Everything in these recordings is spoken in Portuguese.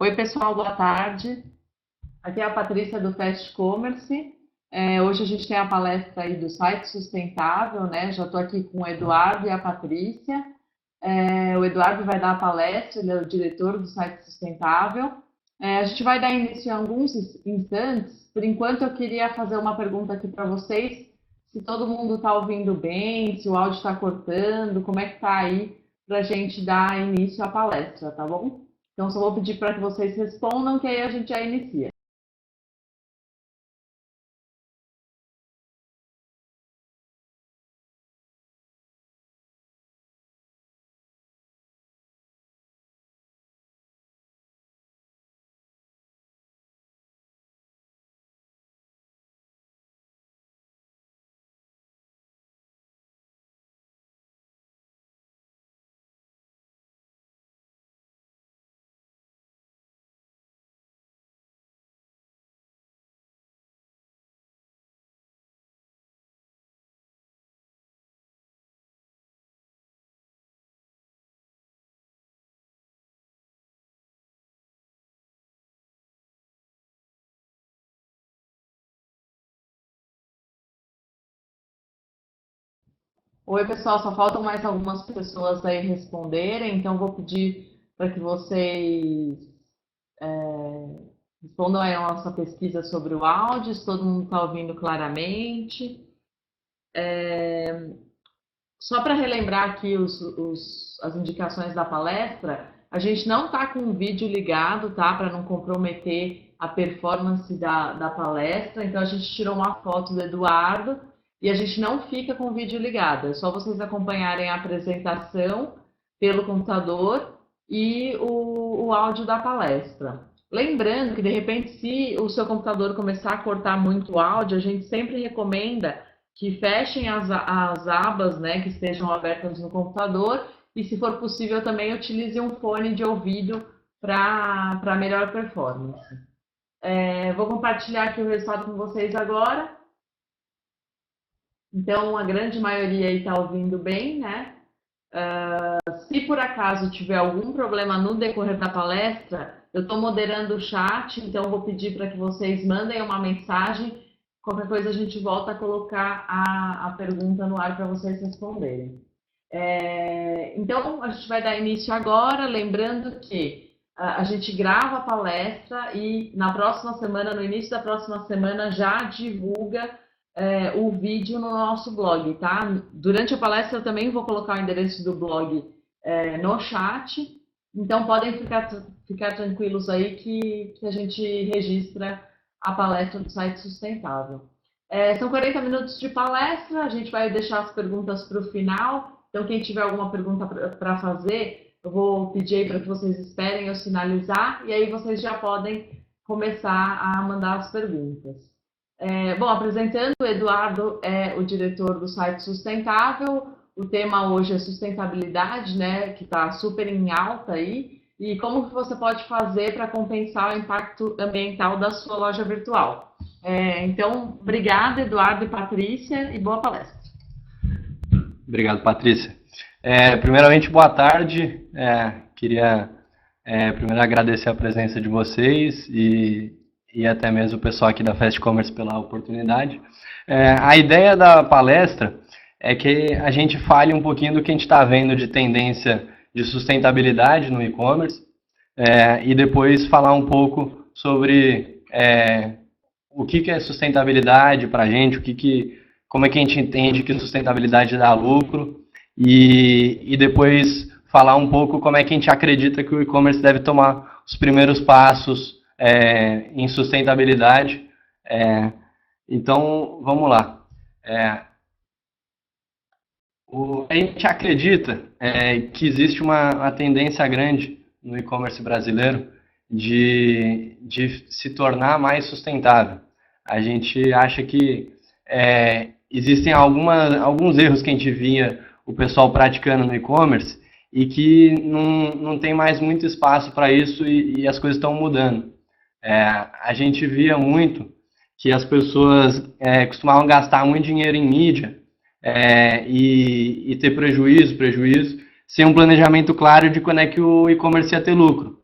Oi, pessoal, boa tarde. Aqui é a Patrícia do Fast Commerce. Hoje a gente tem a palestra aí do site sustentável, né? Já estou aqui com o Eduardo e a Patrícia. O Eduardo vai dar a palestra, ele é o diretor do site sustentável. A gente vai dar início em alguns instantes. Por enquanto, eu queria fazer uma pergunta aqui para vocês. Se todo mundo está ouvindo bem, se o áudio está cortando, como é que está aí para a gente dar início à palestra, tá bom? Então, só vou pedir para que vocês respondam, que aí a gente já inicia. Oi, pessoal, só faltam mais algumas pessoas aí responderem, então vou pedir para que vocês respondam aí a nossa pesquisa sobre o áudio, se todo mundo está ouvindo claramente. Só para relembrar aqui as indicações da palestra, a gente não está com o vídeo ligado, tá? Para não comprometer a performance da palestra. Então a gente tirou uma foto do Eduardo e a gente não fica com o vídeo ligado. É só vocês acompanharem a apresentação pelo computador e o áudio da palestra. Lembrando que, de repente, se o seu computador começar a cortar muito o áudio, a gente sempre recomenda que fechem as abas, né, que estejam abertas no computador e, se for possível, também utilize um fone de ouvido para melhor performance. Vou compartilhar aqui o resultado com vocês agora. Então, a grande maioria aí está ouvindo bem, né? Se por acaso tiver algum problema no decorrer da palestra, eu estou moderando o chat, então vou pedir para que vocês mandem uma mensagem. Qualquer coisa a gente volta a colocar a pergunta no ar para vocês responderem. Então, a gente vai dar início agora, lembrando que a gente grava a palestra e na próxima semana, no início da próxima semana, já divulga o vídeo no nosso blog, tá? Durante a palestra eu também vou colocar o endereço do blog no chat, então podem ficar tranquilos aí que a gente registra a palestra do site sustentável. São 40 minutos de palestra, a gente vai deixar as perguntas para o final, então quem tiver alguma pergunta para fazer, eu vou pedir aí para que vocês esperem eu sinalizar, e aí vocês já podem começar a mandar as perguntas. Bom, apresentando, o Eduardo é o diretor do site sustentável, o tema hoje é sustentabilidade, né, que está super em alta aí, e como que você pode fazer para compensar o impacto ambiental da sua loja virtual. Então, obrigada, Eduardo e Patrícia, e boa palestra. Obrigado, Patrícia. Primeiramente, boa tarde. Queria primeiro agradecer a presença de vocês e até mesmo o pessoal aqui da Fast Commerce pela oportunidade. A ideia da palestra é que a gente fale um pouquinho do que a gente está vendo de tendência de sustentabilidade no e-commerce e depois falar um pouco sobre o que é sustentabilidade para a gente, como é que a gente entende que sustentabilidade dá lucro e depois falar um pouco como é que a gente acredita que o e-commerce deve tomar os primeiros passos em sustentabilidade. Então, vamos lá. A gente acredita que existe uma tendência grande no e-commerce brasileiro de se tornar mais sustentável. A gente acha que existem alguns erros que a gente via o pessoal praticando no e-commerce e que não tem mais muito espaço para isso e as coisas estão mudando. A gente via muito que as pessoas costumavam gastar muito dinheiro em mídia e ter prejuízo, sem um planejamento claro de quando é que o e-commerce ia ter lucro.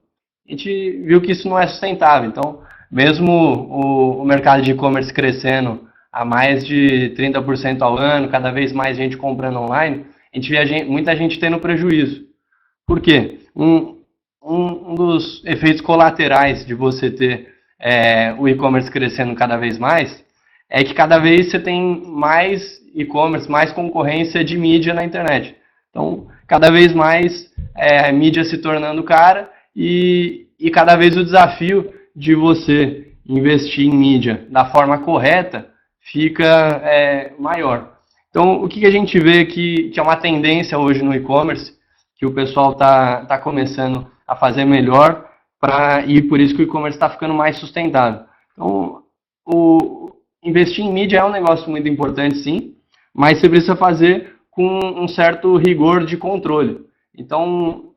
a gente viu que isso não é sustentável. Então, mesmo o mercado de e-commerce crescendo a mais de 30% ao ano, cada vez mais gente comprando online, a gente vê muita gente tendo prejuízo. Por quê? Um dos efeitos colaterais de você ter o e-commerce crescendo cada vez mais é que cada vez você tem mais e-commerce, mais concorrência de mídia na internet. Então, cada vez mais a mídia se tornando cara e cada vez o desafio de você investir em mídia da forma correta fica maior. Então, o que a gente vê que é uma tendência hoje no e-commerce, que o pessoal está começando a fazer melhor, e por isso que o e-commerce está ficando mais sustentável. Então, investir em mídia é um negócio muito importante, sim, mas você precisa fazer com um certo rigor de controle. Então,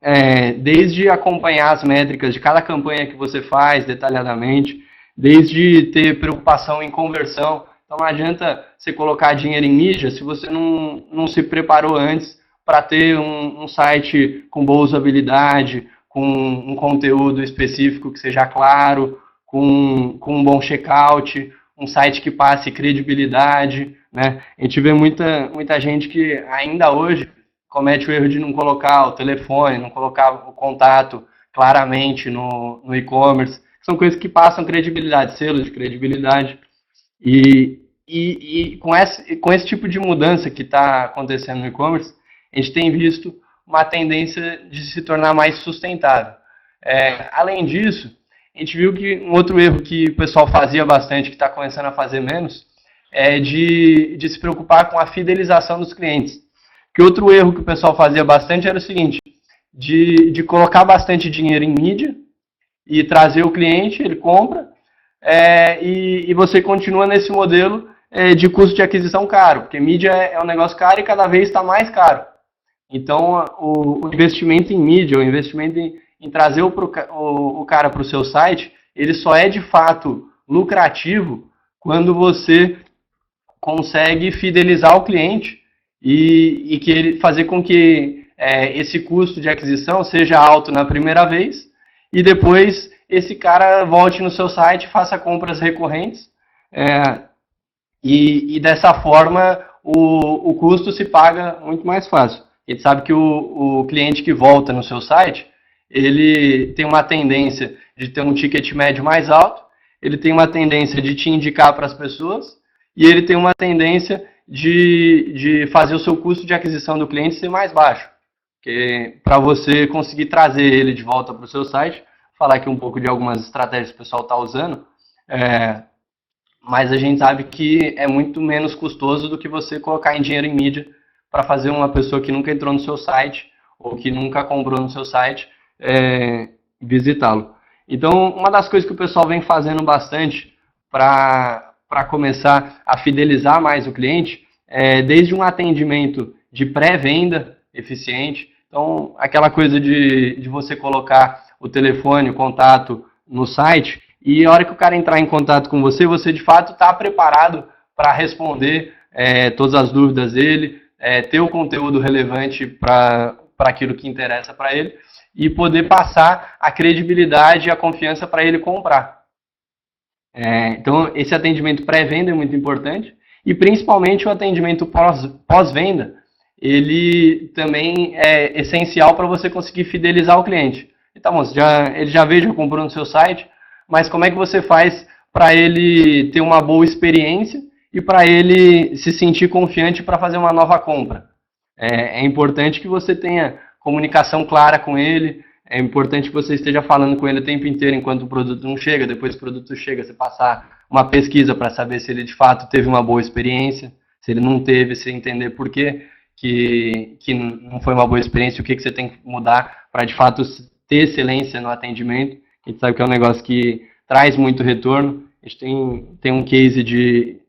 desde acompanhar as métricas de cada campanha que você faz detalhadamente, desde ter preocupação em conversão. Então, não adianta você colocar dinheiro em mídia se você não se preparou antes para ter um site com boa usabilidade, com um conteúdo específico que seja claro, com um bom checkout, um site que passe credibilidade, né? A gente vê muita gente que ainda hoje comete o erro de não colocar o telefone, não colocar o contato claramente no e-commerce. São coisas que passam credibilidade, selos de credibilidade. E com esse tipo de mudança que está acontecendo no e-commerce, a gente tem visto uma tendência de se tornar mais sustentável. Além disso, a gente viu que um outro erro que o pessoal fazia bastante, que está começando a fazer menos, é de se preocupar com a fidelização dos clientes. Que outro erro que o pessoal fazia bastante era o seguinte, de colocar bastante dinheiro em mídia e trazer o cliente, ele compra, e você continua nesse modelo de custo de aquisição caro, porque mídia é um negócio caro e cada vez está mais caro. Então, o investimento em mídia, o investimento em trazer o cara para o seu site, ele só é de fato lucrativo quando você consegue fidelizar o cliente e que ele fazer com que esse custo de aquisição seja alto na primeira vez e depois esse cara volte no seu site, faça compras recorrentes e dessa forma o custo se paga muito mais fácil. A gente sabe que o cliente que volta no seu site, ele tem uma tendência de ter um ticket médio mais alto, ele tem uma tendência de te indicar para as pessoas e ele tem uma tendência de fazer o seu custo de aquisição do cliente ser mais baixo. Porque para você conseguir trazer ele de volta para o seu site, falar aqui um pouco de algumas estratégias que o pessoal está usando, mas a gente sabe que é muito menos custoso do que você colocar em dinheiro em mídia para fazer uma pessoa que nunca entrou no seu site ou que nunca comprou no seu site visitá-lo. Então, uma das coisas que o pessoal vem fazendo bastante para começar a fidelizar mais o cliente desde um atendimento de pré-venda eficiente. Então, aquela coisa de você colocar o telefone, o contato no site e a hora que o cara entrar em contato com você, você de fato está preparado para responder todas as dúvidas dele, ter o conteúdo relevante para aquilo que interessa para ele e poder passar a credibilidade e a confiança para ele comprar. Então, esse atendimento pré-venda é muito importante e principalmente o atendimento pós-venda, ele também é essencial para você conseguir fidelizar o cliente. Então, ele já veio, já comprou no seu site, mas como é que você faz para ele ter uma boa experiência e para ele se sentir confiante para fazer uma nova compra? É importante que você tenha comunicação clara com ele, é importante que você esteja falando com ele o tempo inteiro enquanto o produto não chega, depois que o produto chega, você passar uma pesquisa para saber se ele de fato teve uma boa experiência, se ele não teve, você entender por que não foi uma boa experiência, o que você tem que mudar para de fato ter excelência no atendimento. A gente sabe que é um negócio que traz muito retorno. A gente tem um case de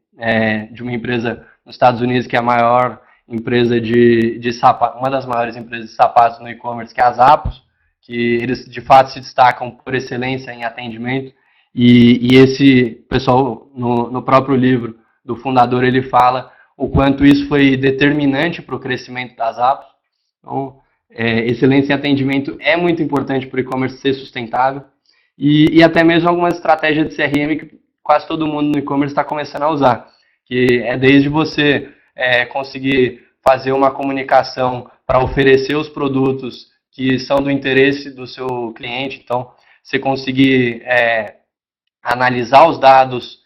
uma empresa nos Estados Unidos que é a maior empresa de sapatos, uma das maiores empresas de sapatos no e-commerce, que é a Zappos, que eles de fato se destacam por excelência em atendimento. E esse pessoal, no próprio livro do fundador, ele fala o quanto isso foi determinante para o crescimento das Zappos. Então, excelência em atendimento é muito importante para o e-commerce ser sustentável. e até mesmo algumas estratégias de CRM que quase todo mundo no e-commerce está começando a usar, que é desde você conseguir fazer uma comunicação para oferecer os produtos que são do interesse do seu cliente, então você conseguir analisar os dados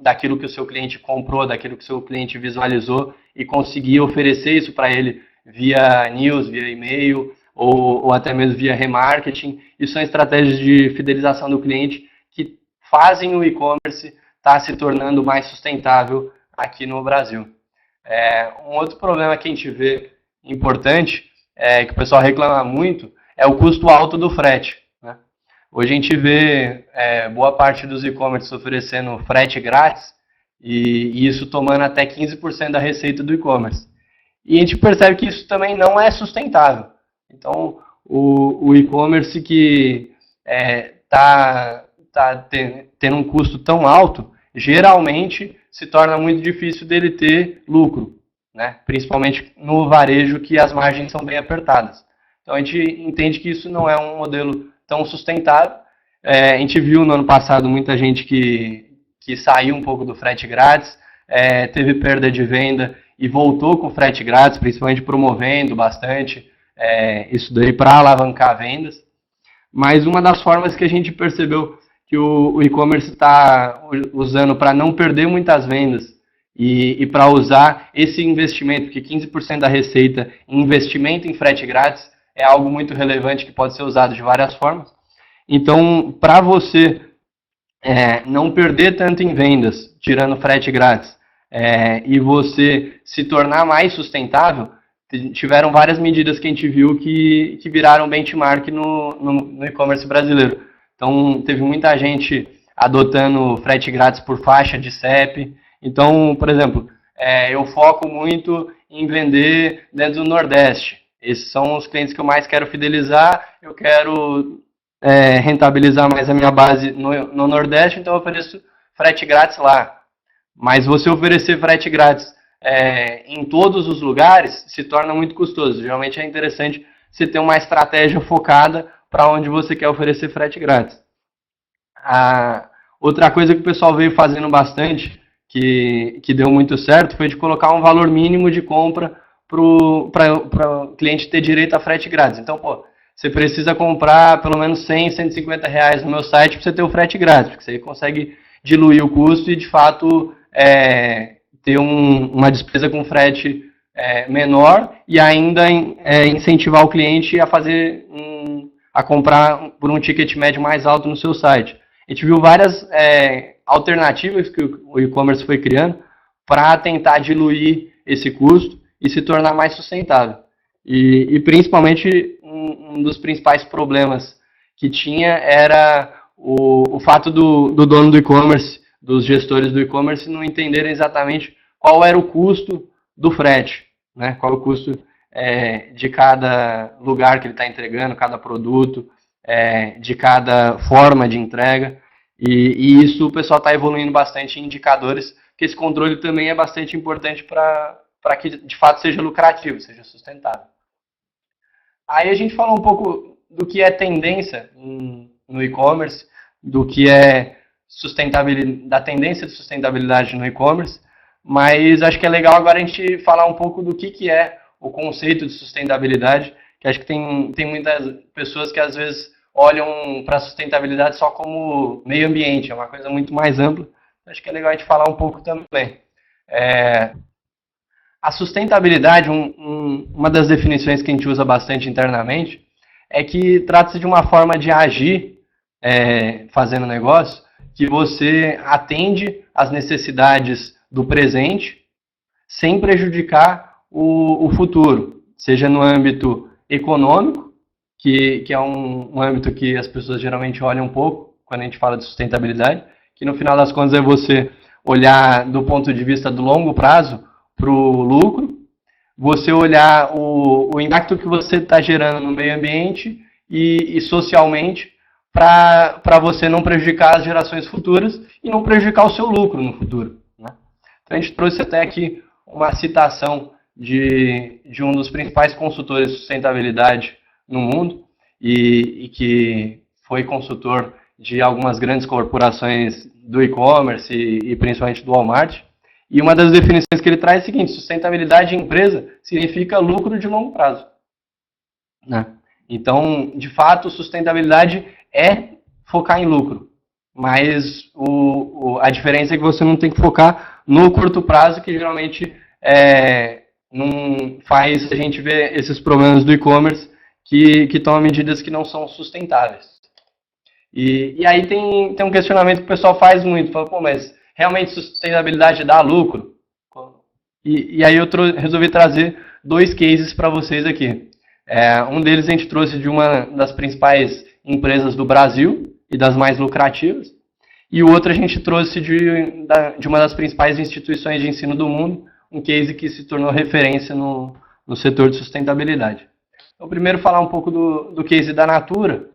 daquilo que o seu cliente comprou, daquilo que o seu cliente visualizou e conseguir oferecer isso para ele via news, via e-mail ou até mesmo via remarketing. Isso são estratégias de fidelização do cliente que fazem o e-commerce estar se tornando mais sustentável aqui no Brasil. Um outro problema que a gente vê importante, que o pessoal reclama muito, é o custo alto do frete. Né? Hoje a gente vê boa parte dos e-commerce oferecendo frete grátis e isso tomando até 15% da receita do e-commerce. E a gente percebe que isso também não é sustentável. Então, o e-commerce que está tendo um custo tão alto, geralmente se torna muito difícil dele ter lucro, né? Principalmente no varejo, que as margens são bem apertadas. Então, a gente entende que isso não é um modelo tão sustentável. A gente viu no ano passado muita gente que saiu um pouco do frete grátis, teve perda de venda e voltou com frete grátis, principalmente promovendo bastante isso daí para alavancar vendas. Mas uma das formas que a gente percebeu que o e-commerce está usando para não perder muitas vendas e para usar esse investimento, porque 15% da receita em investimento em frete grátis é algo muito relevante que pode ser usado de várias formas. Então, para você não perder tanto em vendas, tirando frete grátis, e você se tornar mais sustentável, tiveram várias medidas que a gente viu que viraram benchmark no e-commerce brasileiro. Então, teve muita gente adotando frete grátis por faixa de CEP. Então, por exemplo, eu foco muito em vender dentro do Nordeste. Esses são os clientes que eu mais quero fidelizar. Eu quero rentabilizar mais a minha base no Nordeste, então eu ofereço frete grátis lá. Mas você oferecer frete grátis em todos os lugares se torna muito custoso. Geralmente é interessante você ter uma estratégia focada para onde você quer oferecer frete grátis. Outra coisa que o pessoal veio fazendo bastante, que deu muito certo, foi de colocar um valor mínimo de compra para o cliente ter direito a frete grátis. Então, você precisa comprar pelo menos 100, 150 reais no meu site para você ter o frete grátis, porque você consegue diluir o custo e, de fato, ter uma despesa com frete menor e ainda incentivar o cliente a comprar por um ticket médio mais alto no seu site. A gente viu várias alternativas que o e-commerce foi criando para tentar diluir esse custo e se tornar mais sustentável. E principalmente, um dos principais problemas que tinha era o fato do dono do e-commerce, dos gestores do e-commerce, não entenderem exatamente qual era o custo do frete, né? Qual é o custo de cada lugar que ele está entregando, cada produto, de cada forma de entrega. E isso o pessoal está evoluindo bastante em indicadores, que esse controle também é bastante importante para que de fato seja lucrativo, seja sustentável. Aí a gente falou um pouco do que é tendência no e-commerce, do que é da tendência de sustentabilidade no e-commerce, mas acho que é legal agora a gente falar um pouco do que é o conceito de sustentabilidade, que acho que tem muitas pessoas que às vezes olham para a sustentabilidade só como meio ambiente, é uma coisa muito mais ampla, acho que é legal a gente falar um pouco também. A sustentabilidade, uma das definições que a gente usa bastante internamente, é que trata-se de uma forma de agir fazendo negócio, que você atende às necessidades do presente sem prejudicar o futuro, seja no âmbito econômico, que é um âmbito que as pessoas geralmente olham um pouco quando a gente fala de sustentabilidade, que no final das contas é você olhar do ponto de vista do longo prazo para o lucro, você olhar o impacto que você está gerando no meio ambiente e socialmente para você não prejudicar as gerações futuras e não prejudicar o seu lucro no futuro. Né? Então a gente trouxe até aqui uma citação de um dos principais consultores de sustentabilidade no mundo e que foi consultor de algumas grandes corporações do e-commerce e principalmente do Walmart. E uma das definições que ele traz é a seguinte: sustentabilidade em empresa significa lucro de longo prazo, né? Então, de fato, sustentabilidade é focar em lucro, mas a diferença é que você não tem que focar no curto prazo, que geralmente não faz a gente ver esses problemas do e-commerce que tomam medidas que não são sustentáveis. E aí tem um questionamento que o pessoal faz muito, fala, pô, mas realmente sustentabilidade dá lucro? E aí eu resolvi trazer 2 cases para vocês aqui. Um deles a gente trouxe de uma das principais empresas do Brasil e das mais lucrativas, e o outro a gente trouxe de uma das principais instituições de ensino do mundo, um case que se tornou referência no setor de sustentabilidade. Então, primeiro falar um pouco do case da Natura.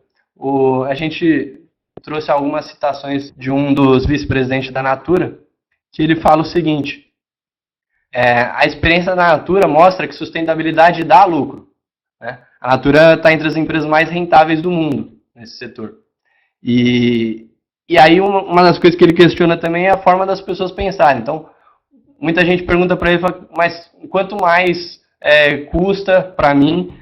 A gente trouxe algumas citações de um dos vice-presidentes da Natura, que ele fala o seguinte: a experiência da Natura mostra que sustentabilidade dá lucro, né? A Natura está entre as empresas mais rentáveis do mundo nesse setor. E aí uma das coisas que ele questiona também é a forma das pessoas pensarem. Então, muita gente pergunta para ele, mas quanto mais custa para mim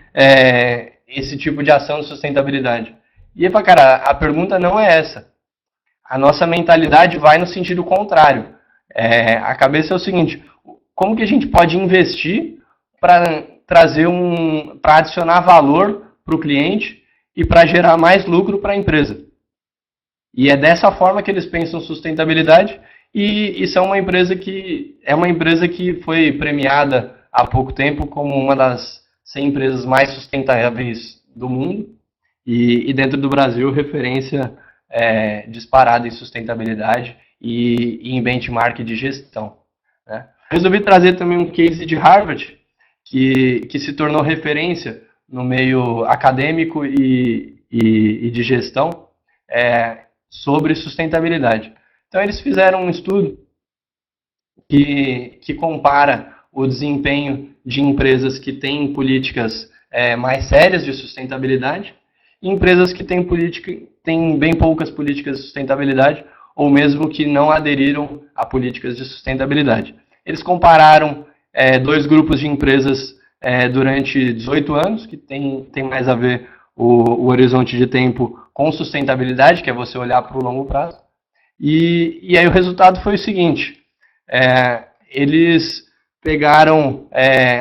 esse tipo de ação de sustentabilidade? E ele fala, cara, a pergunta não é essa. A nossa mentalidade vai no sentido contrário. A cabeça é o seguinte: como que a gente pode investir para para adicionar valor para o cliente e para gerar mais lucro para a empresa? E é dessa forma que eles pensam sustentabilidade, e isso é uma empresa que foi premiada há pouco tempo como uma das 100 empresas mais sustentáveis do mundo, e dentro do Brasil referência disparada em sustentabilidade e em benchmark de gestão, né? Resolvi trazer também um case de Harvard, que se tornou referência no meio acadêmico e de gestão sobre sustentabilidade. Então, eles fizeram um estudo que compara o desempenho de empresas que têm políticas mais sérias de sustentabilidade e empresas que têm bem poucas políticas de sustentabilidade ou mesmo que não aderiram a políticas de sustentabilidade. Eles compararam 2 grupos de empresas durante 18 anos, que tem mais a ver o horizonte de tempo com sustentabilidade, que é você olhar para o longo prazo. E aí o resultado foi o seguinte: eles pegaram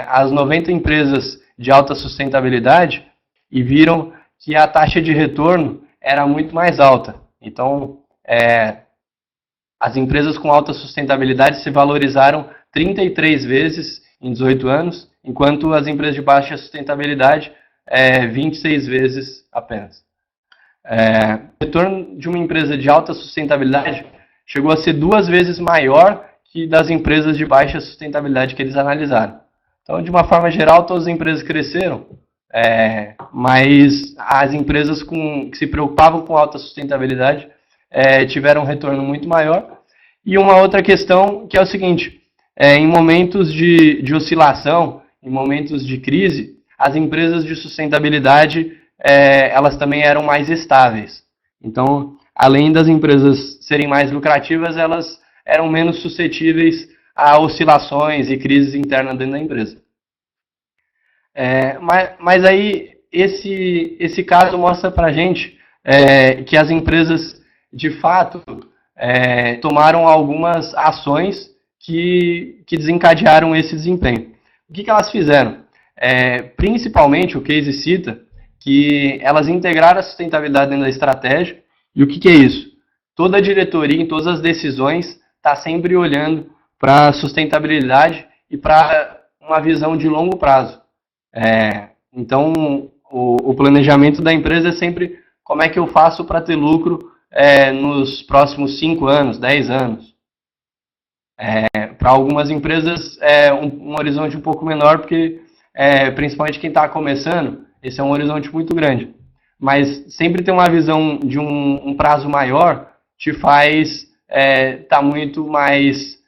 as 90 empresas de alta sustentabilidade e viram que a taxa de retorno era muito mais alta. Então, as empresas com alta sustentabilidade se valorizaram 33 vezes em 18 anos, enquanto as empresas de baixa sustentabilidade 26 vezes apenas. O retorno de uma empresa de alta sustentabilidade chegou a ser 2 vezes maior que das empresas de baixa sustentabilidade que eles analisaram. Então, de uma forma geral, todas as empresas cresceram, mas as empresas que se preocupavam com alta sustentabilidade tiveram um retorno muito maior. E uma outra questão que é o seguinte: em momentos de oscilação, em momentos de crise, as empresas de sustentabilidade elas também eram mais estáveis. Então, além das empresas serem mais lucrativas, elas eram menos suscetíveis a oscilações e crises internas dentro da empresa. Mas aí, esse caso mostra para a gente que as empresas, de fato, tomaram algumas ações que desencadearam esse desempenho. O que elas fizeram? Principalmente, o case cita que elas integraram a sustentabilidade dentro da estratégia. E o que é isso? Toda a diretoria, em todas as decisões, está sempre olhando para a sustentabilidade e para uma visão de longo prazo. Então, o planejamento da empresa é sempre como é que eu faço para ter lucro nos próximos 5 anos, 10 anos. Para algumas empresas é um horizonte um pouco menor, porque principalmente quem está começando, esse é um horizonte muito grande. Mas sempre ter uma visão de um prazo maior te faz estar muito mais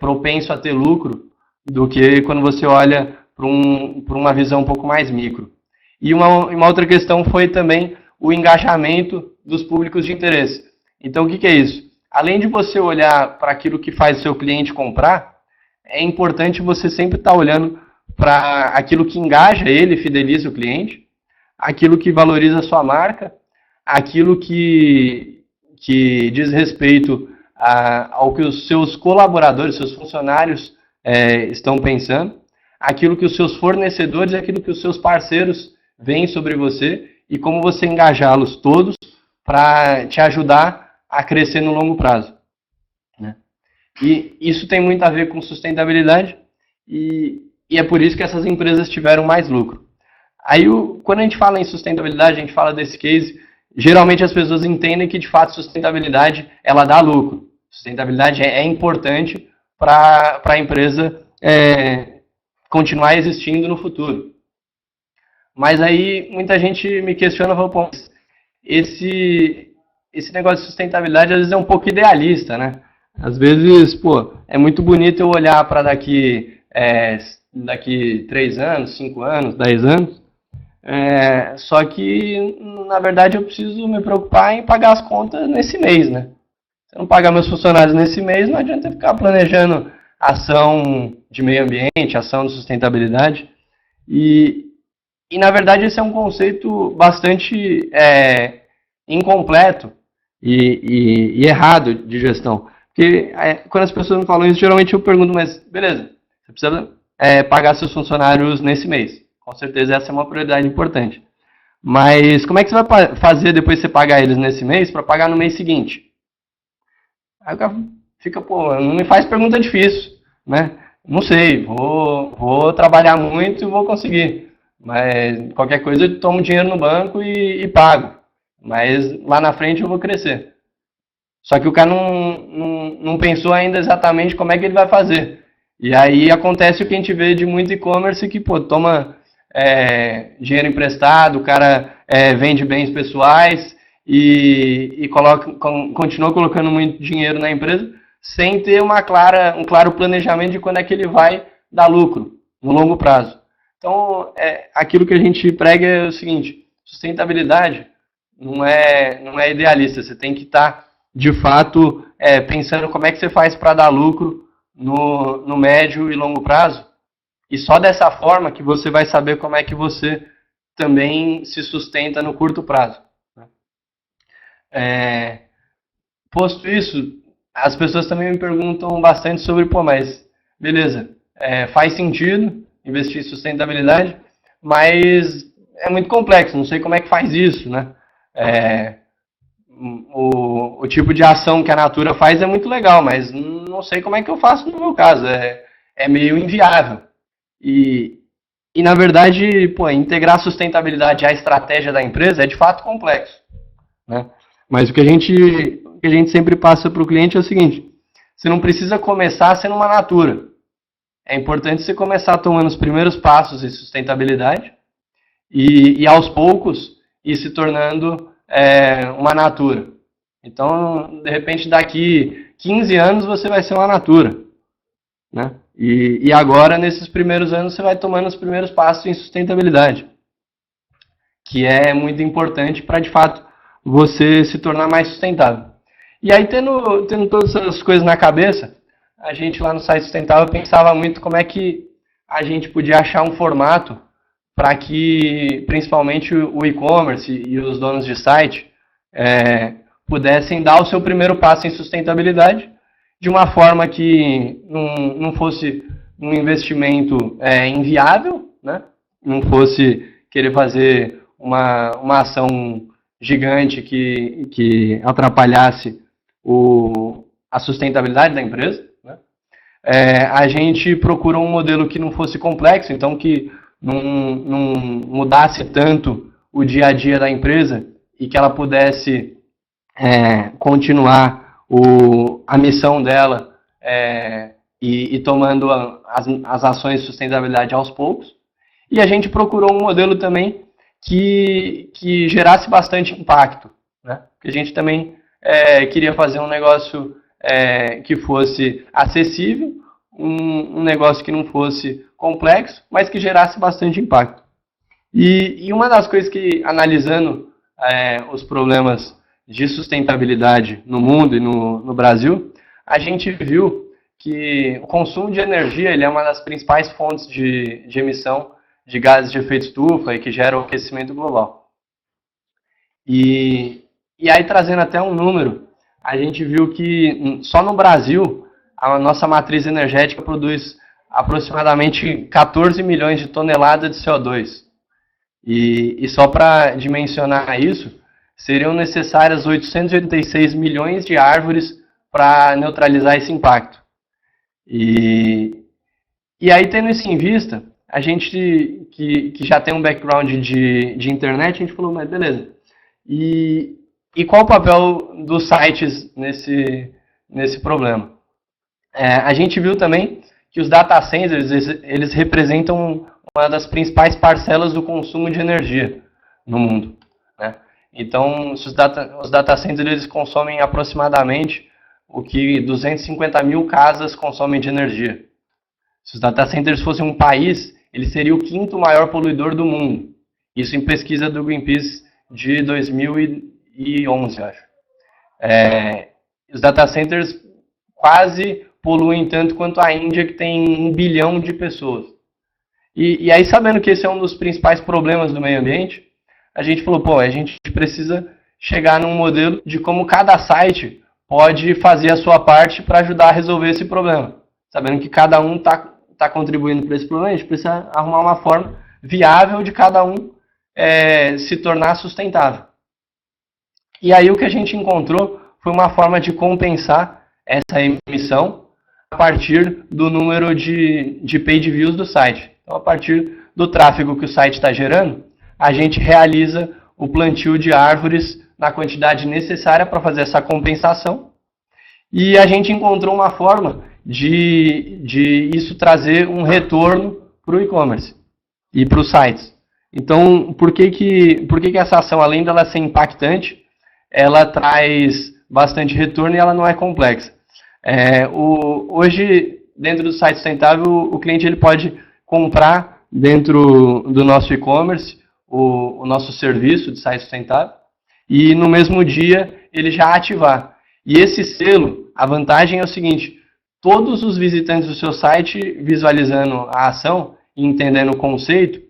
propenso a ter lucro do que quando você olha para uma visão um pouco mais micro. E uma outra questão foi também o engajamento dos públicos de interesse. Então, o que é isso? Além de você olhar para aquilo que faz o seu cliente comprar, é importante você sempre estar olhando para aquilo que engaja ele, fideliza o cliente, aquilo que valoriza a sua marca, aquilo que diz respeito ao que os seus colaboradores, seus funcionários estão pensando, aquilo que os seus fornecedores, aquilo que os seus parceiros veem sobre você e como você engajá-los todos para te ajudar a crescer no longo prazo, né? E isso tem muito a ver com sustentabilidade e é por isso que essas empresas tiveram mais lucro. Aí, quando a gente fala em sustentabilidade, a gente fala desse case, geralmente as pessoas entendem que, de fato, sustentabilidade, ela dá lucro. Sustentabilidade é importante para a empresa continuar existindo no futuro. Mas aí, muita gente me questiona, fala, pô, esse negócio de sustentabilidade, às vezes, é um pouco idealista, né? Às vezes, pô, é muito bonito eu olhar para daqui 3 anos, 5 anos, 10 anos, só que, na verdade, eu preciso me preocupar em pagar as contas nesse mês, né? Se eu não pagar meus funcionários nesse mês, não adianta ficar planejando ação de meio ambiente, ação de sustentabilidade. E na verdade, esse é um conceito bastante incompleto e errado de gestão. Porque quando as pessoas me falam isso, geralmente eu pergunto, mas beleza, você precisa pagar seus funcionários nesse mês. Com certeza essa é uma prioridade importante. Mas como é que você vai fazer depois de você pagar eles nesse mês para pagar no mês seguinte? Aí o cara fica, pô, não me faz pergunta difícil, né? Não sei, vou trabalhar muito e vou conseguir. Mas qualquer coisa eu tomo dinheiro no banco e pago. Mas lá na frente eu vou crescer. Só que o cara não pensou ainda exatamente como é que ele vai fazer. E aí acontece o que a gente vê de muito e-commerce que, pô, toma dinheiro emprestado, o cara vende bens pessoais e continua colocando muito dinheiro na empresa sem ter um claro planejamento de quando é que ele vai dar lucro no longo prazo. Então, aquilo que a gente prega é o seguinte, sustentabilidade não é idealista, você tem que estar, de fato, pensando como é que você faz para dar lucro no médio e longo prazo, e só dessa forma que você vai saber como é que você também se sustenta no curto prazo. Posto isso, as pessoas também me perguntam bastante sobre, pô, mas beleza, faz sentido investir em sustentabilidade, mas é muito complexo, não sei como é que faz isso, né? O tipo de ação que a Natura faz é muito legal, mas não sei como é que eu faço no meu caso, é meio inviável. E na verdade, pô, integrar a sustentabilidade à estratégia da empresa é de fato complexo, né? Mas o que a gente sempre passa para o cliente é o seguinte, você não precisa começar sendo uma Natura. É importante você começar tomando os primeiros passos em sustentabilidade e aos poucos ir se tornando uma Natura. Então, de repente, daqui 15 anos você vai ser uma Natura, né? E agora, nesses primeiros anos, você vai tomando os primeiros passos em sustentabilidade, que é muito importante para, de fato, você se tornar mais sustentável. E aí, tendo todas essas coisas na cabeça, a gente lá no Site Sustentável pensava muito como é que a gente podia achar um formato para que, principalmente, o e-commerce e os donos de site pudessem dar o seu primeiro passo em sustentabilidade de uma forma que não fosse um investimento inviável, né? Não fosse querer fazer uma ação gigante que atrapalhasse a sustentabilidade da empresa, né? A gente procurou um modelo que não fosse complexo, então que não mudasse tanto o dia a dia da empresa e que ela pudesse continuar a missão dela e tomando as ações de sustentabilidade aos poucos. E a gente procurou um modelo também que gerasse bastante impacto, né? Porque a gente também queria fazer um negócio que fosse acessível, um negócio que não fosse complexo, mas que gerasse bastante impacto. E uma das coisas que, analisando os problemas de sustentabilidade no mundo e no Brasil, a gente viu que o consumo de energia ele é uma das principais fontes de emissão de gases de efeito estufa e que gera o aquecimento global. E aí, trazendo até um número, a gente viu que só no Brasil, a nossa matriz energética produz aproximadamente 14 milhões de toneladas de CO2. E só para dimensionar isso, seriam necessárias 886 milhões de árvores para neutralizar esse impacto. E aí, tendo isso em vista, a gente que já tem um background de internet, a gente falou, mas beleza. E qual o papel dos sites nesse problema? A gente viu também que os data centers, eles representam uma das principais parcelas do consumo de energia no mundo, né? Então, os data centers eles consomem aproximadamente o que 250 mil casas consomem de energia. Se os data centers fossem um país, ele seria o quinto maior poluidor do mundo. Isso em pesquisa do Greenpeace de 2011, acho. Os data centers quase poluem tanto quanto a Índia, que tem 1 bilhão de pessoas. E aí, sabendo que esse é um dos principais problemas do meio ambiente, a gente falou, pô, a gente precisa chegar num modelo de como cada site pode fazer a sua parte para ajudar a resolver esse problema. Sabendo que cada um está contribuindo para esse problema, a gente precisa arrumar uma forma viável de cada um se tornar sustentável. E aí o que a gente encontrou foi uma forma de compensar essa emissão a partir do número de page views do site. Então, a partir do tráfego que o site está gerando, a gente realiza o plantio de árvores na quantidade necessária para fazer essa compensação. E a gente encontrou uma forma de isso trazer um retorno para o e-commerce e para os sites. Então, por que essa ação, além dela ser impactante, ela traz bastante retorno e ela não é complexa? Hoje, dentro do site sustentável, o cliente ele pode comprar dentro do nosso e-commerce o nosso serviço de site sustentável e no mesmo dia ele já ativar. E esse selo, a vantagem é o seguinte, todos os visitantes do seu site visualizando a ação e entendendo o conceito,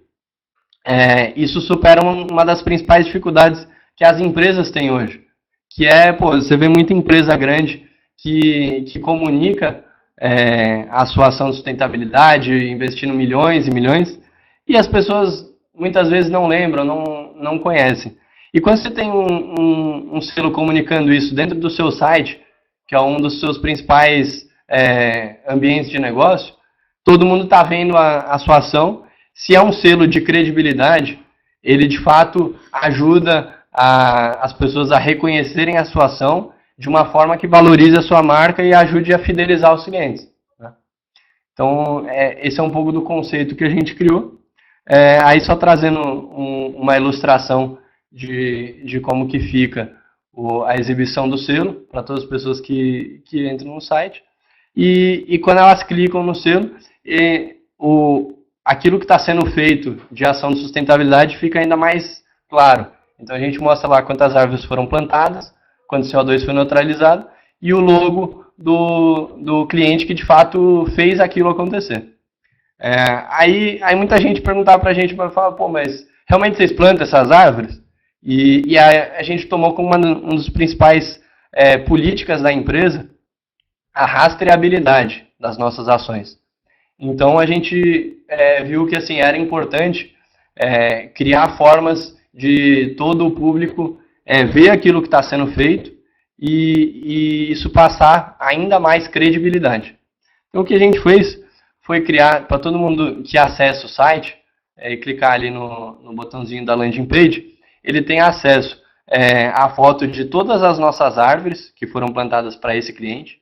isso supera uma das principais dificuldades que as empresas têm hoje, que você vê muita empresa grande que comunica a sua ação de sustentabilidade, investindo milhões e milhões, e as pessoas muitas vezes não lembram, não conhecem. E quando você tem um selo comunicando isso dentro do seu site, que é um dos seus principais ambientes de negócio, todo mundo está vendo a sua ação. Se é um selo de credibilidade, ele de fato ajuda as pessoas a reconhecerem a sua ação de uma forma que valorize a sua marca e ajude a fidelizar os clientes, né? Então, esse é um pouco do conceito que a gente criou. Aí só trazendo uma ilustração de como que fica a exibição do selo para todas as pessoas que entram no site. E quando elas clicam no selo, aquilo que está sendo feito de ação de sustentabilidade fica ainda mais claro. Então a gente mostra lá quantas árvores foram plantadas, quanto CO2 foi neutralizado e o logo do cliente que de fato fez aquilo acontecer. Aí muita gente perguntava para a gente, pô, mas realmente vocês plantam essas árvores? E a gente tomou como uma dos principais políticas da empresa a rastreabilidade das nossas ações. Então a gente viu que assim, era importante criar formas de todo o público ver aquilo que está sendo feito e isso passar ainda mais credibilidade. Então o que a gente fez foi criar, para todo mundo que acessa o site, e clicar ali no botãozinho da landing page, ele tem acesso à foto de todas as nossas árvores que foram plantadas para esse cliente,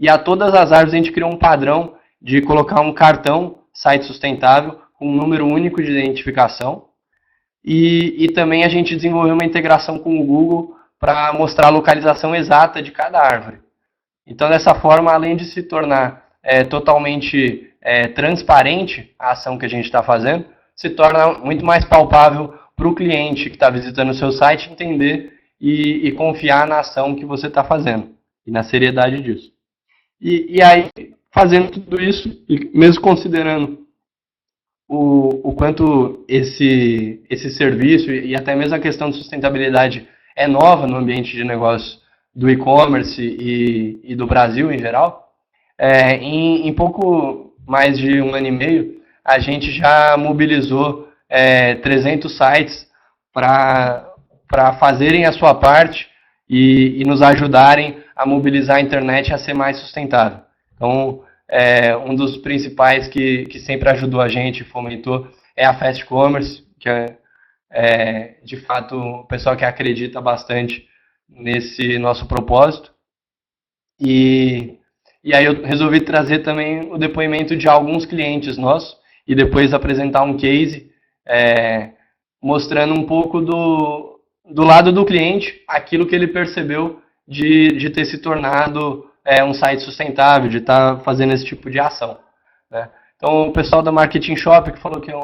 e a todas as árvores a gente criou um padrão de colocar um cartão site sustentável com um número único de identificação, e também a gente desenvolveu uma integração com o Google para mostrar a localização exata de cada árvore. Então, dessa forma, além de se tornar totalmente transparente a ação que a gente está fazendo, se torna muito mais palpável para o cliente que está visitando o seu site entender e confiar na ação que você está fazendo e na seriedade disso. E aí, fazendo tudo isso, e mesmo considerando o quanto esse serviço e até mesmo a questão de sustentabilidade é nova no ambiente de negócio do e-commerce e do Brasil em geral, em pouco mais de 1 ano e meio, a gente já mobilizou 300 sites para fazerem a sua parte e nos ajudarem a mobilizar a internet a ser mais sustentável. Então, um dos principais que sempre ajudou a gente, fomentou, é a Fast Commerce, que é de fato o pessoal que acredita bastante nesse nosso propósito. E aí eu resolvi trazer também o depoimento de alguns clientes nossos e depois apresentar um case mostrando um pouco do lado do cliente, aquilo que ele percebeu de ter se tornado um site sustentável, de estar fazendo esse tipo de ação, né? Então, o pessoal da Marketing Shop que falou que é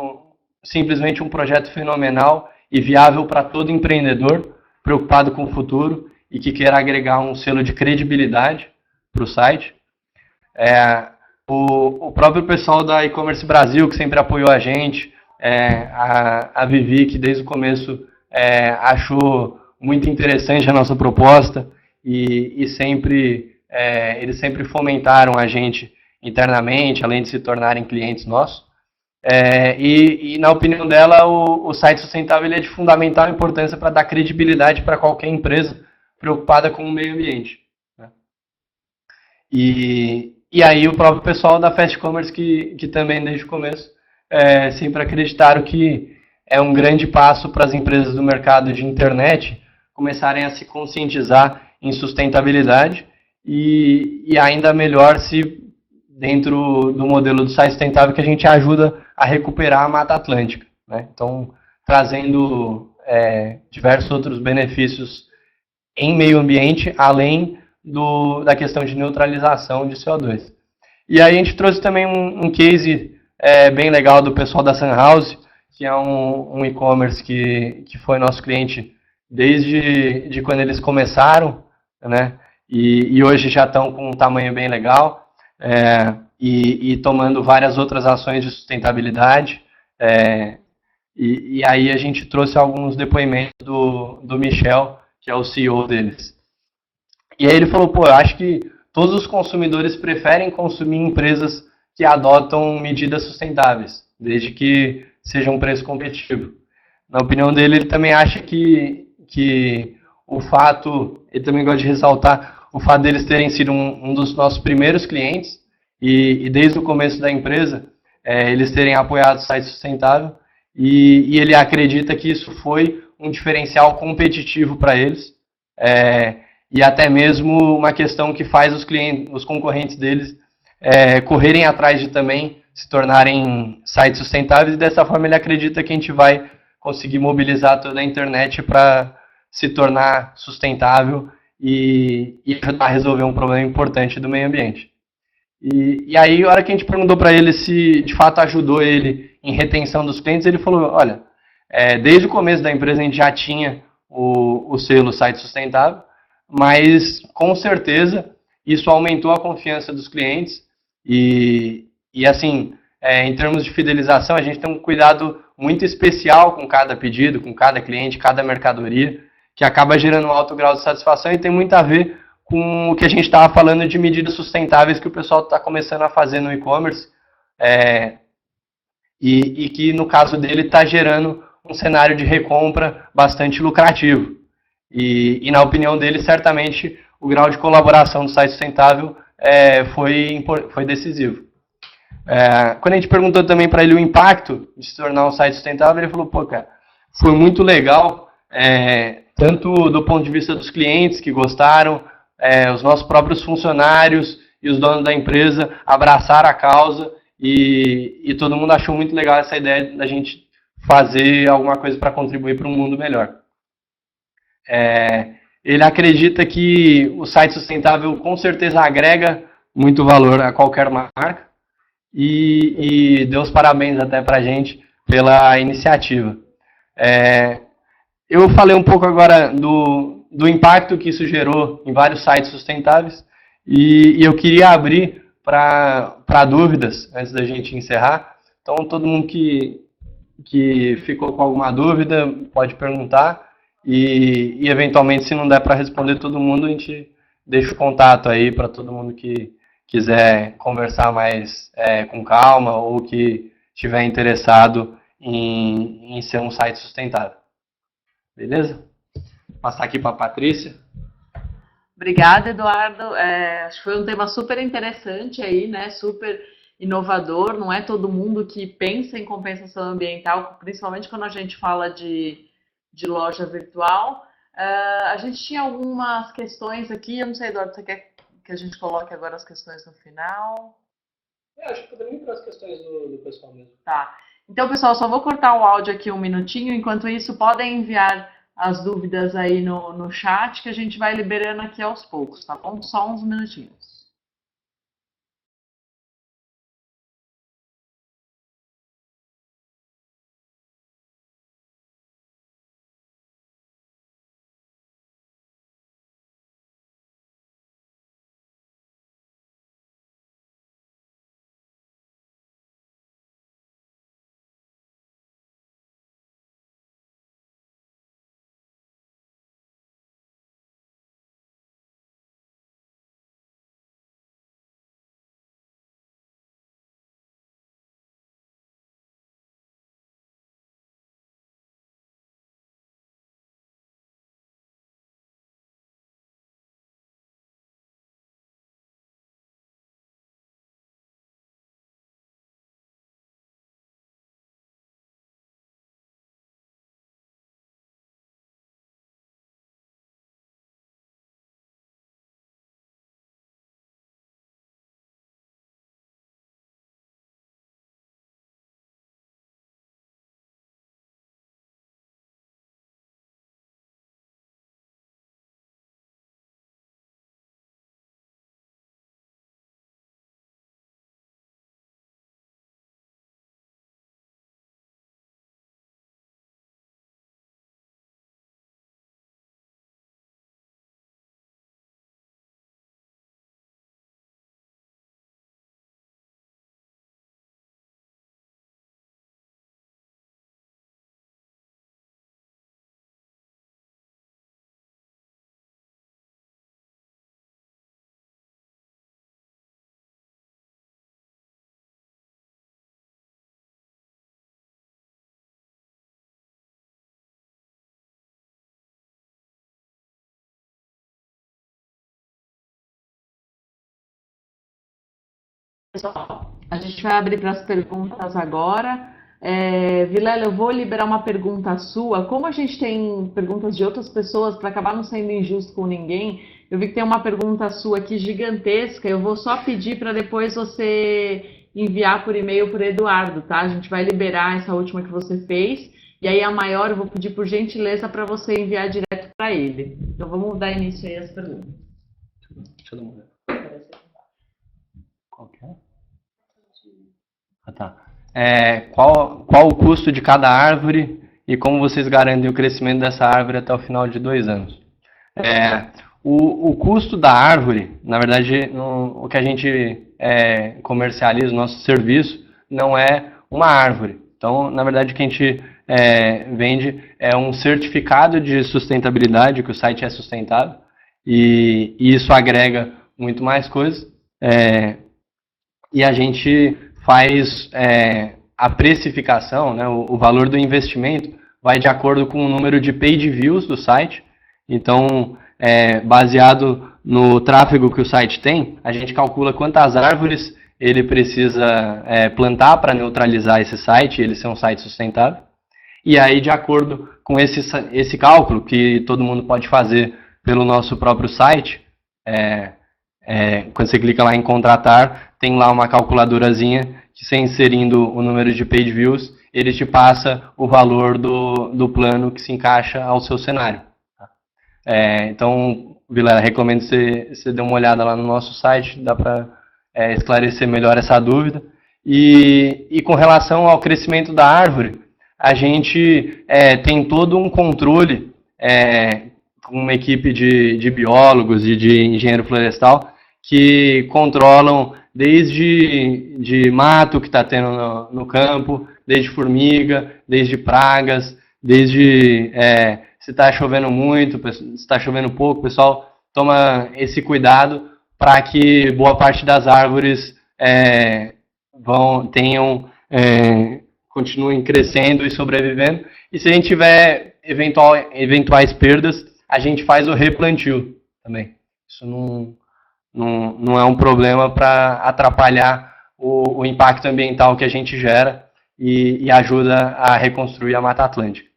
simplesmente um projeto fenomenal e viável para todo empreendedor preocupado com o futuro e que queira agregar um selo de credibilidade para o site. O próprio pessoal da E-Commerce Brasil, que sempre apoiou a gente, a Vivi, que desde o começo achou muito interessante a nossa proposta e eles sempre fomentaram a gente internamente, além de se tornarem clientes nossos. E na opinião dela, o site sustentável ele é de fundamental importância para dar credibilidade para qualquer empresa preocupada com o meio ambiente, né? E aí o próprio pessoal da Fast Commerce, que também desde o começo sempre acreditaram que é um grande passo para as empresas do mercado de internet começarem a se conscientizar em sustentabilidade e ainda melhor se dentro do modelo do site sustentável que a gente ajuda a recuperar a Mata Atlântica, né? Então, trazendo diversos outros benefícios em meio ambiente, além da questão de neutralização de CO2. E aí a gente trouxe também um case bem legal do pessoal da Sunhouse, que é um e-commerce que foi nosso cliente desde quando eles começaram, né? E hoje já estão com um tamanho bem legal, e tomando várias outras ações de sustentabilidade. E aí a gente trouxe alguns depoimentos do Michel, que é o CEO deles. E aí ele falou, pô, eu acho que todos os consumidores preferem consumir em empresas que adotam medidas sustentáveis, desde que seja um preço competitivo. Na opinião dele, ele também acha que o fato, ele também gosta de ressaltar, o fato deles terem sido um dos nossos primeiros clientes, e desde o começo da empresa, eles terem apoiado o site sustentável, e ele acredita que isso foi um diferencial competitivo para eles, e até mesmo uma questão que faz os concorrentes deles correrem atrás de também se tornarem sites sustentáveis, e dessa forma ele acredita que a gente vai conseguir mobilizar toda a internet para se tornar sustentável e ajudar a resolver um problema importante do meio ambiente. E aí, a hora que a gente perguntou para ele se de fato ajudou ele em retenção dos clientes, ele falou, olha, desde o começo da empresa a gente já tinha o selo site sustentável, mas com certeza isso aumentou a confiança dos clientes e assim, em termos de fidelização, a gente tem um cuidado muito especial com cada pedido, com cada cliente, cada mercadoria, que acaba gerando um alto grau de satisfação e tem muito a ver com o que a gente estava falando de medidas sustentáveis que o pessoal está começando a fazer no e-commerce, e que no caso dele está gerando um cenário de recompra bastante lucrativo. E na opinião dele, certamente, o grau de colaboração do site sustentável foi decisivo. Quando a gente perguntou também para ele o impacto de se tornar um site sustentável, ele falou, pô, cara, foi muito legal, tanto do ponto de vista dos clientes que gostaram, os nossos próprios funcionários e os donos da empresa abraçaram a causa e todo mundo achou muito legal essa ideia da gente fazer alguma coisa para contribuir para um mundo melhor. Ele acredita que o site sustentável com certeza agrega muito valor a qualquer marca e deu os parabéns até para a gente pela iniciativa. Eu falei um pouco agora do impacto que isso gerou em vários sites sustentáveis e eu queria abrir para dúvidas antes da gente encerrar. Então, todo mundo que ficou com alguma dúvida pode perguntar e eventualmente, se não der para responder todo mundo, a gente deixa o contato aí para todo mundo que quiser conversar mais com calma ou que estiver interessado em ser um site sustentável. Beleza? Vou passar aqui para a Patrícia. Obrigada, Eduardo. Acho que foi um tema super interessante aí, né? Super inovador. Não é todo mundo que pensa em compensação ambiental, principalmente quando a gente fala de loja virtual. A gente tinha algumas questões aqui. Eu não sei, Eduardo, você quer que a gente coloque agora as questões no final? Acho que poderia entrar as questões do pessoal mesmo. Tá. Então, pessoal, só vou cortar o áudio aqui um minutinho. Enquanto isso, podem enviar as dúvidas aí no chat que a gente vai liberando aqui aos poucos, tá bom? Só uns minutinhos. Pessoal, a gente vai abrir para as perguntas agora. Vilela, eu vou liberar uma pergunta sua. Como a gente tem perguntas de outras pessoas, para acabar não sendo injusto com ninguém, eu vi que tem uma pergunta sua aqui gigantesca. Eu vou só pedir para depois você enviar por e-mail para o Eduardo, tá? A gente vai liberar essa última que você fez. E aí a maior eu vou pedir por gentileza para você enviar direto para ele. Então vamos dar início aí às perguntas. Deixa eu dar uma olhada. Qual que é? Ah, tá. Qual o custo de cada árvore e como vocês garantem o crescimento dessa árvore até o final de 2 anos? O custo da árvore, na verdade, o que a gente comercializa, o nosso serviço, não é uma árvore. Então, na verdade, o que a gente vende é um certificado de sustentabilidade, que o site é sustentável, e isso agrega muito mais coisas. E a gente faz a precificação, né, o valor do investimento vai de acordo com o número de page views do site. Então, baseado no tráfego que o site tem, a gente calcula quantas árvores ele precisa plantar para neutralizar esse site, ele ser um site sustentável. E aí, de acordo com esse cálculo, que todo mundo pode fazer pelo nosso próprio site, quando você clica lá em contratar, tem lá uma calculadorazinha que, você inserindo o número de page views, ele te passa o valor do plano que se encaixa ao seu cenário. Então, Vilela, recomendo que você dê uma olhada lá no nosso site, dá para esclarecer melhor essa dúvida. E com relação ao crescimento da árvore, a gente tem todo um controle com uma equipe de biólogos e de engenheiro florestal que controlam desde de mato que está tendo no campo, desde formiga, desde pragas, desde se está chovendo muito, se está chovendo pouco, o pessoal toma esse cuidado para que boa parte das árvores continuem crescendo e sobrevivendo. E se a gente tiver eventuais perdas, a gente faz o replantio também. Isso não é um problema para atrapalhar o impacto ambiental que a gente gera e ajuda a reconstruir a Mata Atlântica.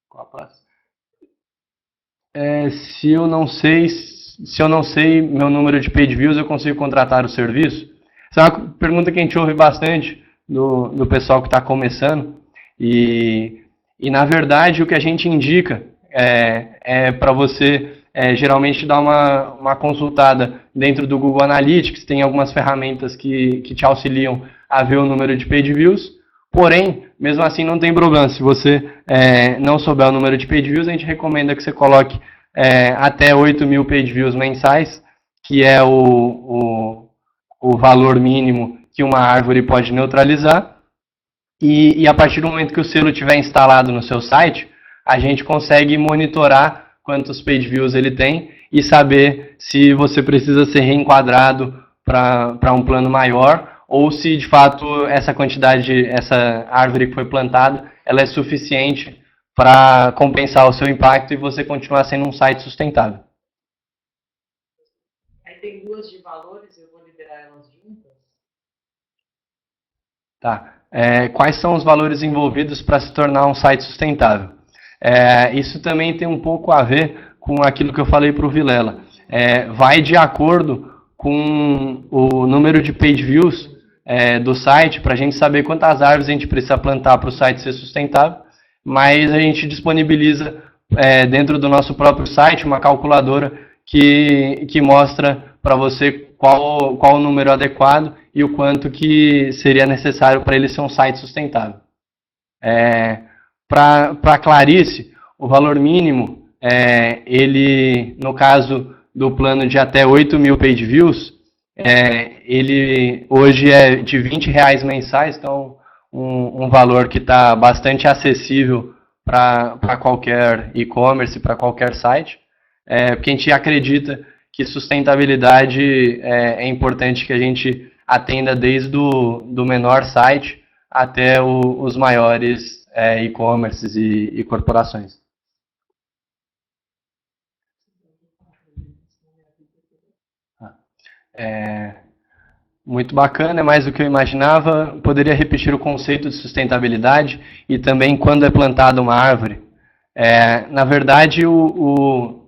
Qual a próxima? Se eu não sei meu número de page views, eu consigo contratar o serviço? Essa é uma pergunta que a gente ouve bastante do pessoal que está começando. E na verdade, o que a gente indica para você geralmente dar uma consultada dentro do Google Analytics. Tem algumas ferramentas que te auxiliam a ver o número de page views. Porém, mesmo assim não tem problema. Se você não souber o número de page views, a gente recomenda que você coloque até 8.000 page views mensais, que é o valor mínimo que uma árvore pode neutralizar. E a partir do momento que o selo estiver instalado no seu site, a gente consegue monitorar quantos page views ele tem e saber se você precisa ser reenquadrado para um plano maior ou se de fato essa árvore que foi plantada, ela é suficiente para compensar o seu impacto e você continuar sendo um site sustentável. Aí tem duas de valores, eu vou liberar elas juntas. Tá. Quais são os valores envolvidos para se tornar um site sustentável? Isso também tem um pouco a ver com aquilo que eu falei para o Vilela. Vai de acordo com o número de page views do site, para a gente saber quantas árvores a gente precisa plantar para o site ser sustentável, mas a gente disponibiliza dentro do nosso próprio site uma calculadora que mostra para você qual o número adequado e o quanto que seria necessário para ele ser um site sustentável. Para clarice, o valor mínimo, ele, no caso do plano de até 8.000 page views, ele hoje é de R$20 mensais, então um valor que está bastante acessível para qualquer e-commerce, para qualquer site, porque a gente acredita que sustentabilidade é importante que a gente atenda desde do menor site até os maiores e-commerces e corporações. Muito bacana, é mais do que eu imaginava. Poderia repetir o conceito de sustentabilidade e também quando é plantada uma árvore. Na verdade, o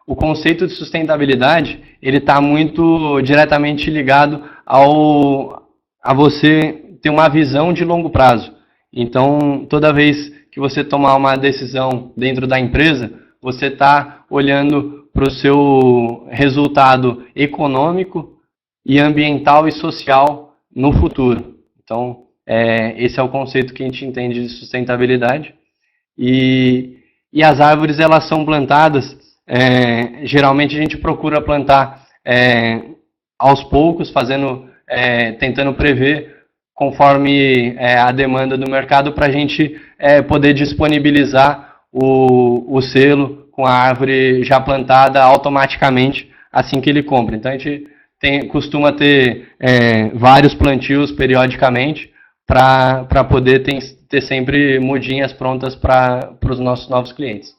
conceito de sustentabilidade ele está muito diretamente ligado a você ter uma visão de longo prazo. Então, toda vez que você tomar uma decisão dentro da empresa, você está olhando para o seu resultado econômico e ambiental e social no futuro. Então, esse é o conceito que a gente entende de sustentabilidade. E as árvores, elas são plantadas, geralmente a gente procura plantar aos poucos, tentando prever conforme a demanda do mercado para a gente poder disponibilizar o selo com a árvore já plantada automaticamente assim que ele compra. Então, a gente costuma ter vários plantios periodicamente para poder ter sempre mudinhas prontas para os nossos novos clientes.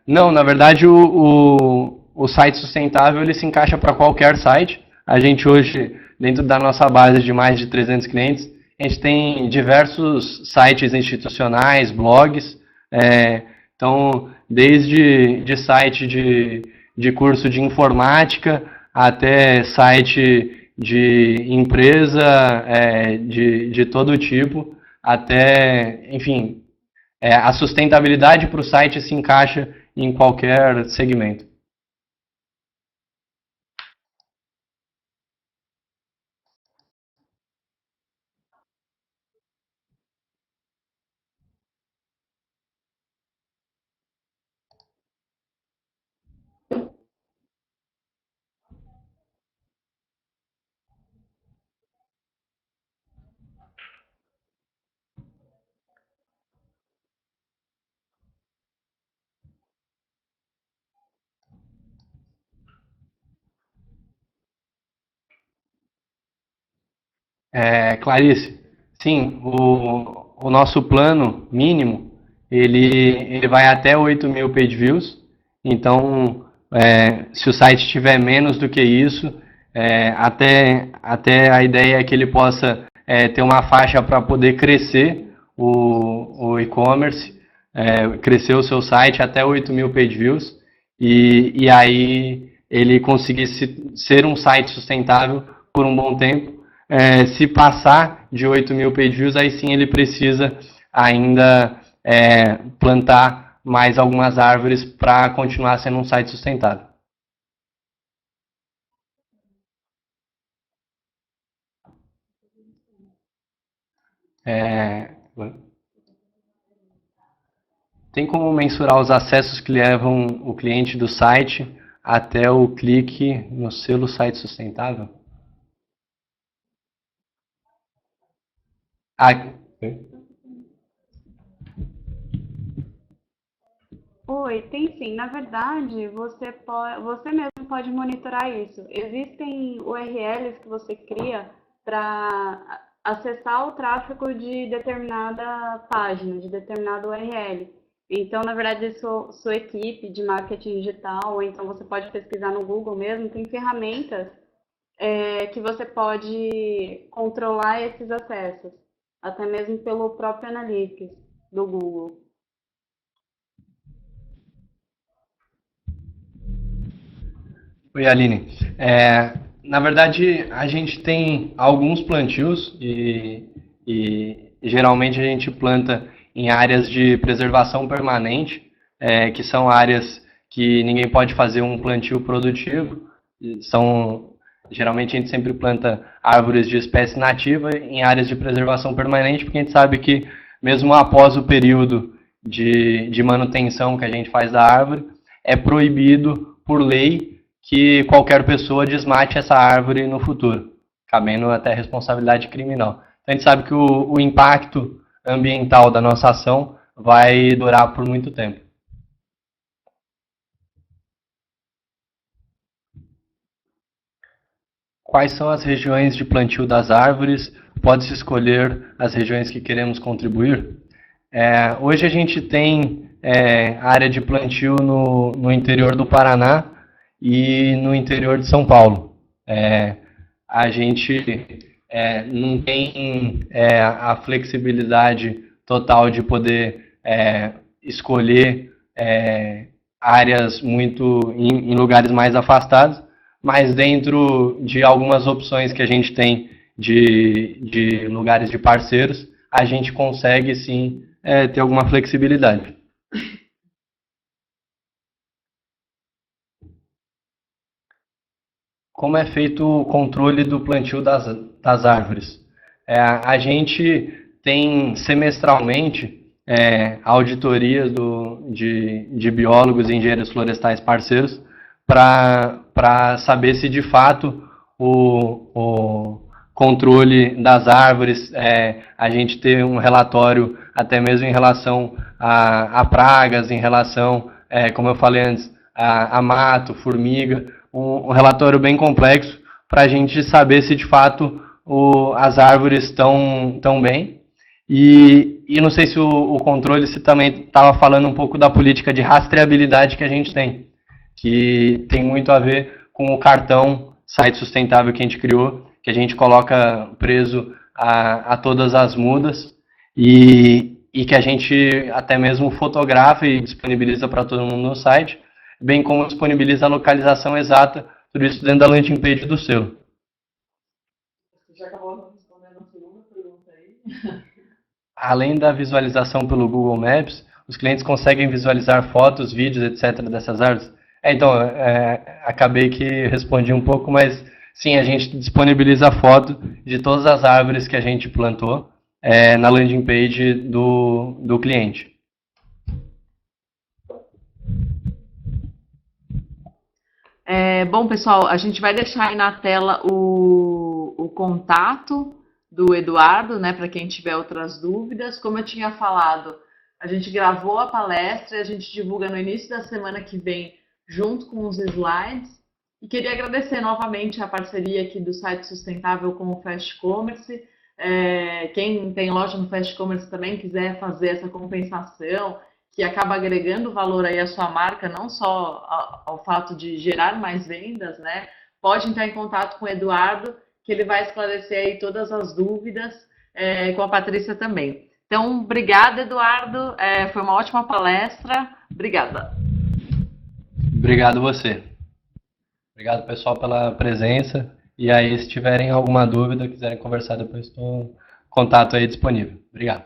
Não, na verdade o site sustentável ele se encaixa para qualquer site. A gente hoje, dentro da nossa base de mais de 300 clientes, a gente tem diversos sites institucionais, blogs, então desde site de curso de informática até site de empresa de todo tipo, até, enfim, a sustentabilidade para o site se encaixa em qualquer segmento. Clarice, sim, o nosso plano mínimo, ele vai até 8.000 page views, então, se o site tiver menos do que isso, até a ideia é que ele possa ter uma faixa para poder crescer o e-commerce, crescer o seu site até 8.000 page views, e aí ele conseguisse ser um site sustentável por um bom tempo. Se passar de 8.000 page views, aí sim ele precisa ainda plantar mais algumas árvores para continuar sendo um site sustentável. É, Tem como mensurar os acessos que levam o cliente do site até o clique no selo site sustentável? Ah, Oi, tem sim. Na verdade, você mesmo pode monitorar isso. Existem URLs que você cria para acessar o tráfego de determinada página, de determinada URL. Então, na verdade, sua equipe de marketing digital, ou então você pode pesquisar no Google mesmo, tem ferramentas que você pode controlar esses acessos, até mesmo pelo próprio Analytics do Google. Oi, Aline. Na verdade, a gente tem alguns plantios e geralmente a gente planta em áreas de preservação permanente, que são áreas que ninguém pode fazer um plantio produtivo. Geralmente a gente sempre planta árvores de espécie nativa em áreas de preservação permanente, porque a gente sabe que mesmo após o período de manutenção que a gente faz da árvore, é proibido por lei que qualquer pessoa desmate essa árvore no futuro, cabendo até responsabilidade criminal. Então a gente sabe que o impacto ambiental da nossa ação vai durar por muito tempo. Quais são as regiões de plantio das árvores? Pode-se escolher as regiões que queremos contribuir? Hoje a gente tem área de plantio no interior do Paraná e no interior de São Paulo. A gente não tem a flexibilidade total de poder escolher áreas muito em lugares mais afastados, mas dentro de algumas opções que a gente tem de lugares de parceiros, a gente consegue sim ter alguma flexibilidade. Como é feito o controle do plantio das árvores? A gente tem semestralmente auditorias de biólogos e engenheiros florestais parceiros para saber se de fato o controle das árvores, a gente ter um relatório até mesmo em relação a pragas, em relação, como eu falei antes, a mato, formiga, um relatório bem complexo para a gente saber se de fato as árvores estão bem. E não sei se o controle se também estava falando um pouco da política de rastreabilidade que a gente tem, que tem muito a ver com o cartão site sustentável que a gente criou, que a gente coloca preso a todas as mudas e que a gente até mesmo fotografa e disponibiliza para todo mundo no site, bem como disponibiliza a localização exata, tudo isso dentro da landing page do selo. Você já acabou respondendo a segunda pergunta aí? Além da visualização pelo Google Maps, os clientes conseguem visualizar fotos, vídeos, etc. dessas árvores? Então, acabei que respondi um pouco, mas sim, a gente disponibiliza foto de todas as árvores que a gente plantou na landing page do cliente. Bom, pessoal, a gente vai deixar aí na tela o contato do Eduardo, né, para quem tiver outras dúvidas. Como eu tinha falado, a gente gravou a palestra, a gente divulga no início da semana que vem, junto com os slides. E queria agradecer novamente a parceria aqui do site Sustentável com o Fast Commerce. Quem tem loja no Fast Commerce também quiser fazer essa compensação, que acaba agregando valor aí à sua marca, não só ao fato de gerar mais vendas, né? Pode entrar em contato com o Eduardo, que ele vai esclarecer aí todas as dúvidas, com a Patrícia também. Então, obrigada, Eduardo. Foi uma ótima palestra. Obrigada. Obrigado você. Obrigado, pessoal, pela presença. E aí, se tiverem alguma dúvida, quiserem conversar depois, estou contato aí disponível. Obrigado.